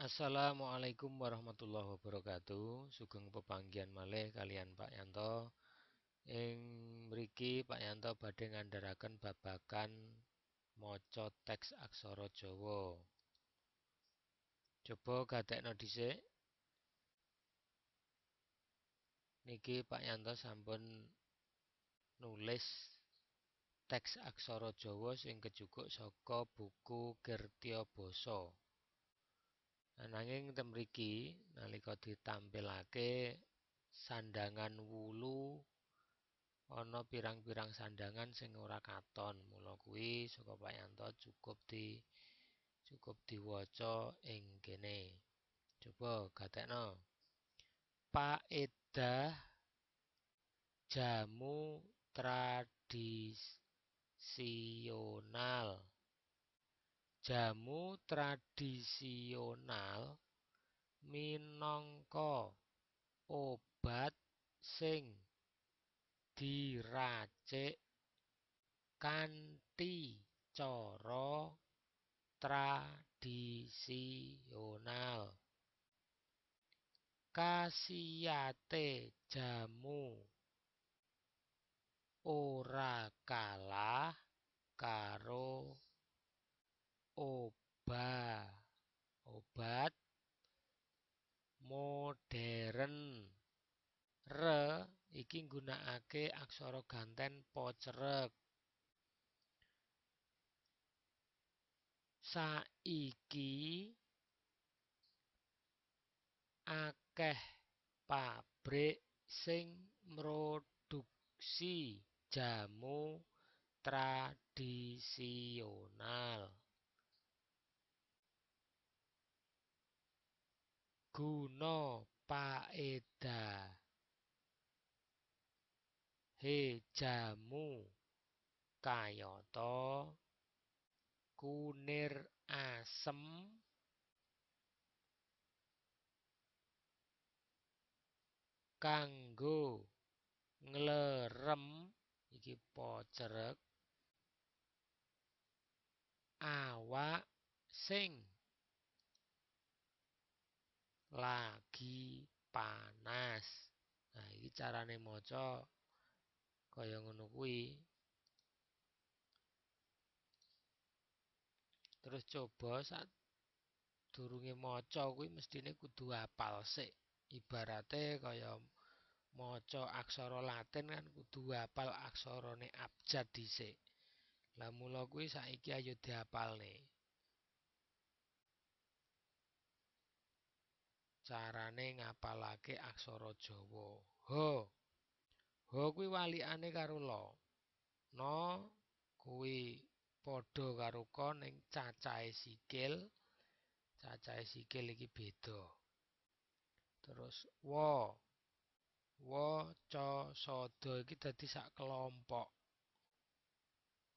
Assalamualaikum warahmatullahi wabarakatuh. Sugeng pepanggihan malih kalian Pak Yanto. Ing mriki Pak Yanto badhe ngandharaken babagan maca teks aksara Jawa. Coba gatekno dhisik. Niki Pak Yanto sampun nulis teks aksara Jawa sing kejukuk saka buku Kirtia Basa. Nanging ten mriki nalika ditampilake sandhangan wulu ana pirang-pirang sandhangan sing ora katon. Mula kuwi saka Pak Yanto cukup diwaca ing kene. Coba gatekno. Paedah jamu tradisional. Jamu tradisional minangka obat sing diracik kanthi cara tradisional. Kasiyate jamu ora kalah karo obat modern. Re iki nggunakake aksara ganten pocerek. Saiki akeh pabrik sing mroduksi jamu tradisional. Guna paedahe jamu kayata kunir asem, kanggo nglerem iki pocerek awak sing lagi panas. Nah, iki carane maca kaya ngono kuwi. Terus coba sadurunge maca kuwi mestine kudu hafal sik. Ibarate kaya maca aksara Latin kan kudu hafal aksarane abjad dhisik. Lah mula kuwi saiki ayo dihafalne. Carane ngapalake aksara Jawa. Ha. Ha kuwi walikane karo la. No kuwi padha karo ka ning cacahe sikil. Cacahe sikil iki beda. Terus wa. Wa, ca, sada iki dadi sak kelompok.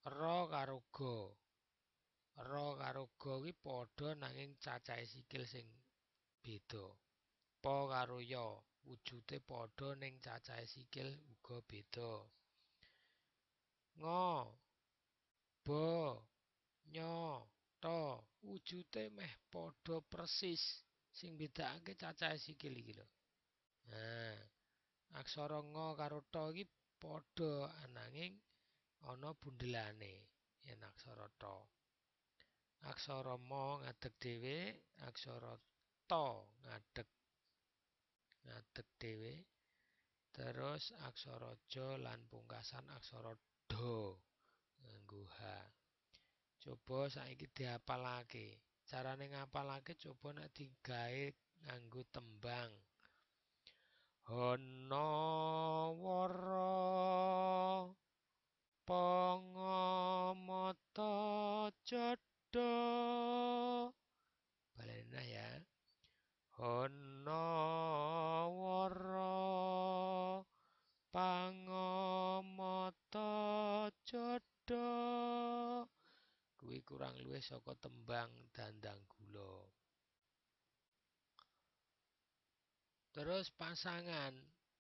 Ra karo ga. Ra karo ga kuwi padha nanging cacahe sikil sing beda. Pa karo ya wujude padha ning cacahe sikil uga beda. Nga, ba, nya, ta wujude meh padha persis sing bedakake cacahe sikil iki lho. Nah, aksara nga karo ta iki padha ananging ana bundelane yen aksara ta. Aksara ma ngadeg dhewe, aksara ta ngadeg dhewe. Terus aksara ja lan pungkasan aksara da nganggo h. Coba saiki dihafalake. Carane ngapalake coba nek digawe nganggo tembang. Hana wara pangamata jadha. Balena ya. Hana wara pangamata jadha. Kuwi kurang luwih saka tembang Dandang Gula. Terus pasangan,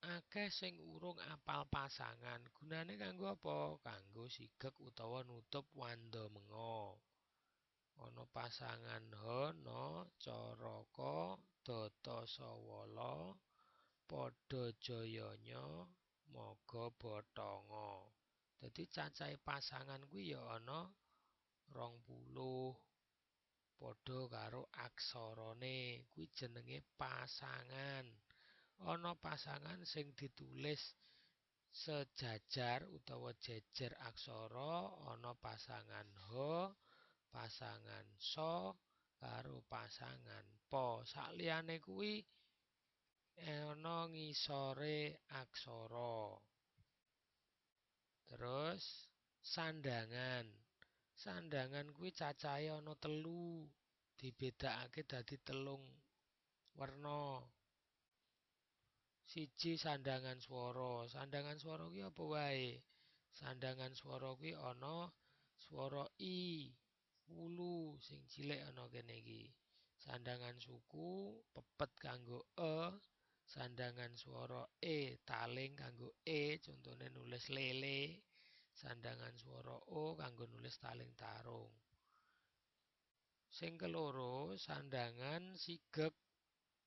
akeh sing urung apal pasangan. Gunane kanggo apa? Kanggo sigek utawa nutup wanda menga. ana pasangan Hana Caraka Data Sawala padha jayanya maga bathanga. Dadi cacahe pasangan kuwi ya ana 20 padha karo aksarane kuwi jenenge pasangan. Ana pasangan sing ditulis sejajar utawa jejer aksara, ana pasangan ha, pasangan sa karo pasangan pa. Sakliyane kuwi ana ngisore aksara. Terus sandangan. Sandangan kuwi cacahe ana 3, dibedakake dadi 3 werna. Siji sandangan swara. Sandangan swara kuwi apa wae? Sandangan swara kuwi ana swara I, wulu sing cilik ana kene iki. Sandangan suku pepet kanggo sandangan swara taling kanggo contone nulis lele. Sandangan swara O kanggo nulis taling tarung. Sing keloro sandangan sigeg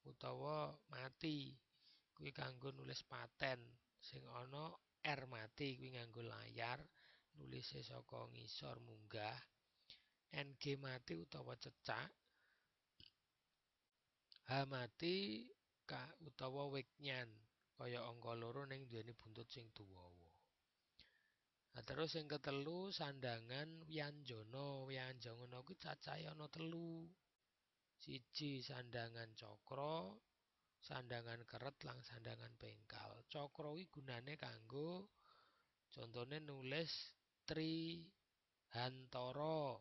utawa mati. Kuwi kanggo nulis paten. Sing ana R mati kuwi nganggo layar, nulise saka ngisor munggah. NG mati utawa cecak. H mati utawa wignan, kaya angka 2 ning duweni buntut sing dawa. Nah, terus yang ketelu sandangan wyanjana. Wyanjana kuwi cacahe ana 3. Siji sandangan cakra, sandangan keret lan sandangan bengkal. Cakra kuwi gunane kanggo contone nulis tri hantara.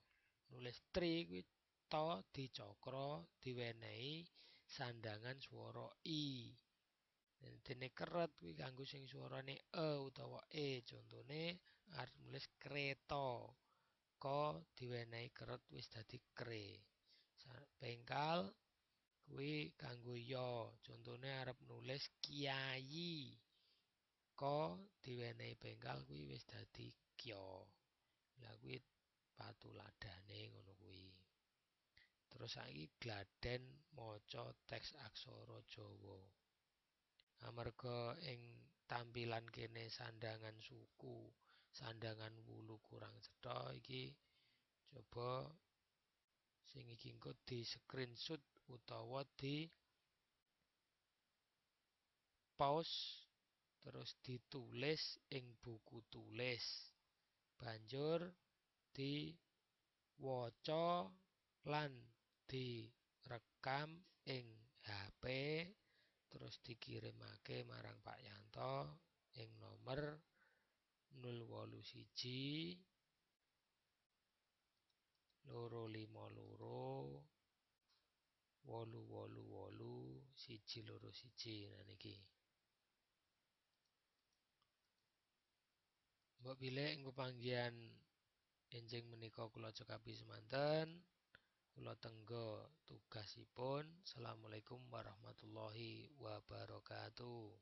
Nulis tri kuwi ta dicakra diwenehi sandangan swara I. Dene keret kuwi kanggo sing swarane utawa contone arep nulis kreta. Ka diwenehi keret wis dadi kre. Bengkal kuwi kanggo ya, contone arep nulis kiai. Ka diwenehi bengkal kuwi wis dadi kya. Lah kuwi patuladane ngono kuwi. Terus saiki gladhen maca teks aksara Jawa. Amarga ing tampilan kene sandangan suku, sandangan wulu kurang cetha iki coba sing iki engko di screenshot utawa di pause terus ditulis ing buku tulis. Banjur diwaca lan direkam ing HP terus dikirimake marang Pak Yanto ing nomor 081 252 888 121. Nah niki. Mbok bilih ing pepanggihan enjing menika kula cekapi semanten. Kula tenggo tugasipun. Assalamualaikum warahmatullahi wabarakatuh.